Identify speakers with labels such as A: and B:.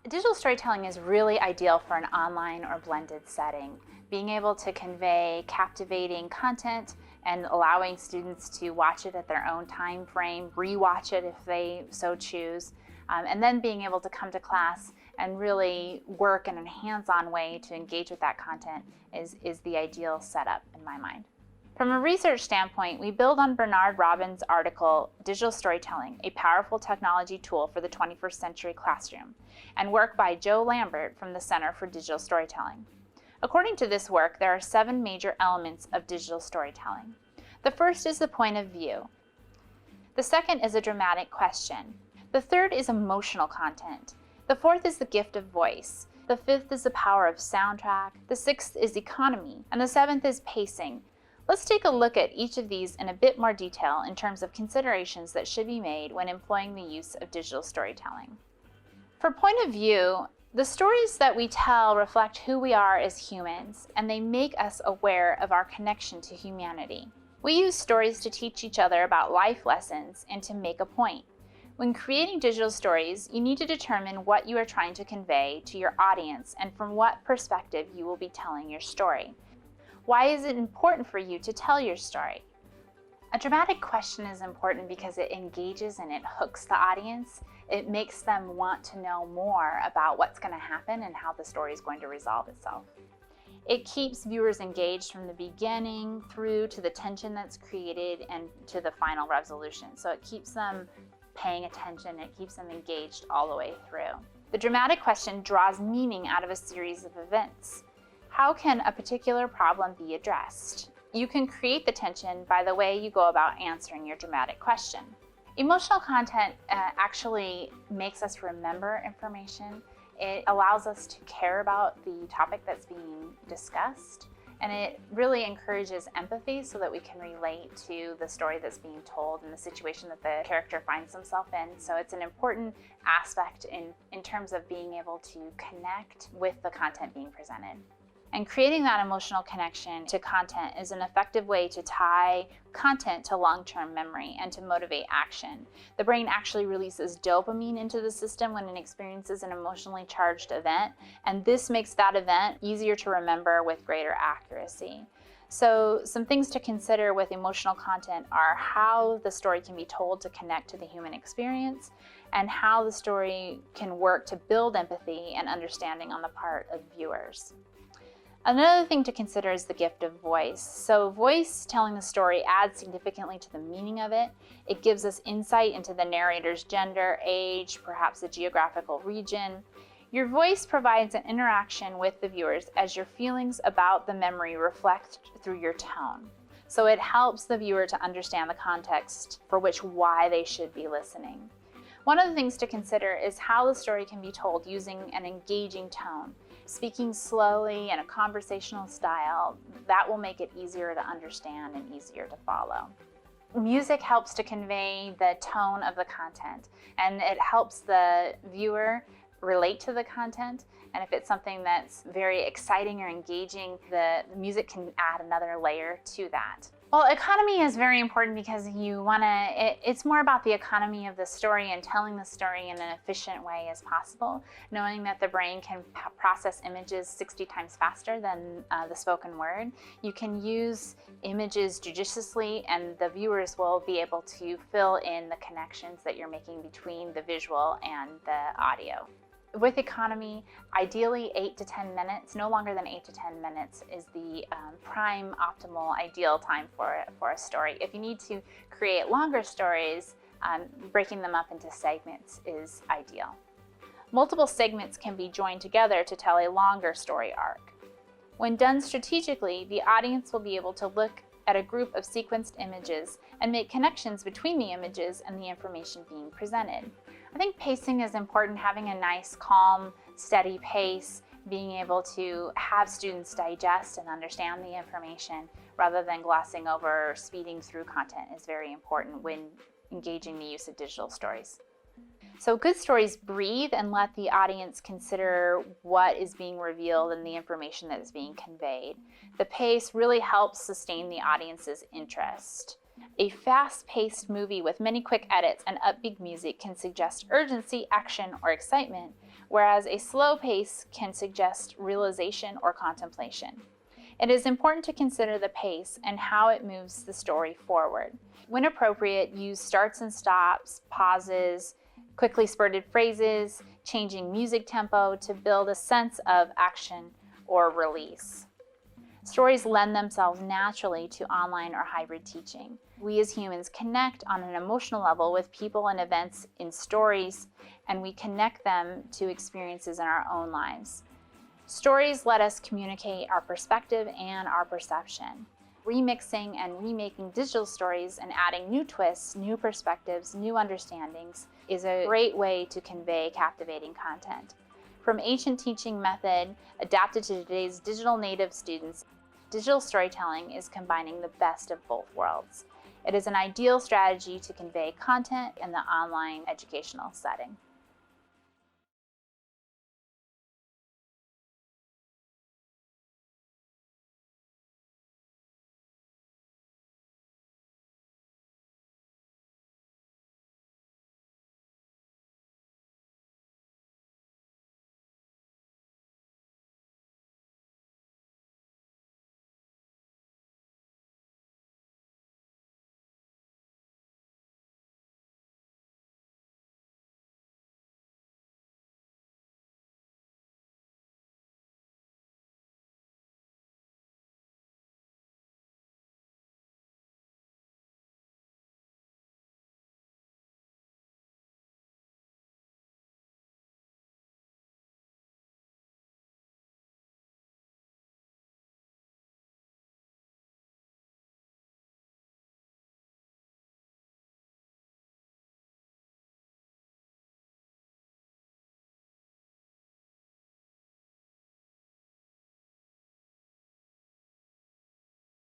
A: Digital storytelling is really ideal for an online or blended setting. Being able to convey captivating content and allowing students to watch it at their own time frame, rewatch it if they so choose, and then being able to come to class and really work in a hands-on way to engage with that content is the ideal setup in my mind. From a research standpoint, we build on Bernard Robbins' article, Digital Storytelling, a Powerful Technology Tool for the 21st Century Classroom, and work by Joe Lambert from the Center for Digital Storytelling. According to this work, there are 7 major elements of digital storytelling. The first is the point of view. The second is a dramatic question. The third is emotional content. The fourth is the gift of voice. The fifth is the power of soundtrack. The sixth is economy. And the seventh is pacing. Let's take a look at each of these in a bit more detail in terms of considerations that should be made when employing the use of digital storytelling. For point of view, the stories that we tell reflect who we are as humans, and they make us aware of our connection to humanity. We use stories to teach each other about life lessons and to make a point. When creating digital stories, you need to determine what you are trying to convey to your audience and from what perspective you will be telling your story. Why is it important for you to tell your story? A dramatic question is important because it engages and it hooks the audience. It makes them want to know more about what's going to happen and how the story is going to resolve itself. It keeps viewers engaged from the beginning through to the tension that's created and to the final resolution. So it keeps them paying attention, it keeps them engaged all the way through. The dramatic question draws meaning out of a series of events. How can a particular problem be addressed? You can create the tension by the way you go about answering your dramatic question. Emotional content actually makes us remember information. It allows us to care about the topic that's being discussed, and it really encourages empathy so that we can relate to the story that's being told and the situation that the character finds himself in. So it's an important aspect in terms of being able to connect with the content being presented. And creating that emotional connection to content is an effective way to tie content to long-term memory and to motivate action. The brain actually releases dopamine into the system when it experiences an emotionally charged event, and this makes that event easier to remember with greater accuracy. So some things to consider with emotional content are how the story can be told to connect to the human experience, and how the story can work to build empathy and understanding on the part of viewers. Another thing to consider is the gift of voice. So voice telling the story adds significantly to the meaning of it. It gives us insight into the narrator's gender, age, perhaps a geographical region. Your voice provides an interaction with the viewers as your feelings about the memory reflect through your tone. So it helps the viewer to understand the context for why they should be listening. One of the things to consider is how the story can be told using an engaging tone. Speaking slowly in a conversational style, that will make it easier to understand and easier to follow. Music helps to convey the tone of the content, and it helps the viewer relate to the content. And if it's something that's very exciting or engaging, the music can add another layer to that. Well, economy is very important because it's more about the economy of the story and telling the story in an efficient way as possible, knowing that the brain can process images 60 times faster than the spoken word. You can use images judiciously, and the viewers will be able to fill in the connections that you're making between the visual and the audio. With economy, ideally 8 to 10 minutes, no longer than 8 to 10 minutes is the prime optimal ideal time for a story. If you need to create longer stories, breaking them up into segments is ideal. Multiple segments can be joined together to tell a longer story arc. When done strategically, the audience will be able to look at a group of sequenced images and make connections between the images and the information being presented. I think pacing is important, having a nice, calm, steady pace, being able to have students digest and understand the information rather than glossing over or speeding through content is very important when engaging the use of digital stories. So good stories breathe and let the audience consider what is being revealed and the information that is being conveyed. The pace really helps sustain the audience's interest. A fast-paced movie with many quick edits and upbeat music can suggest urgency, action, or excitement, whereas a slow pace can suggest realization or contemplation. It is important to consider the pace and how it moves the story forward. When appropriate, use starts and stops, pauses, quickly spurted phrases, changing music tempo to build a sense of action or release. Stories lend themselves naturally to online or hybrid teaching. We as humans connect on an emotional level with people and events in stories, and we connect them to experiences in our own lives. Stories let us communicate our perspective and our perception. Remixing and remaking digital stories and adding new twists, new perspectives, new understandings is a great way to convey captivating content. From ancient teaching method adapted to today's digital native students, digital storytelling is combining the best of both worlds. It is an ideal strategy to convey content in the online educational setting.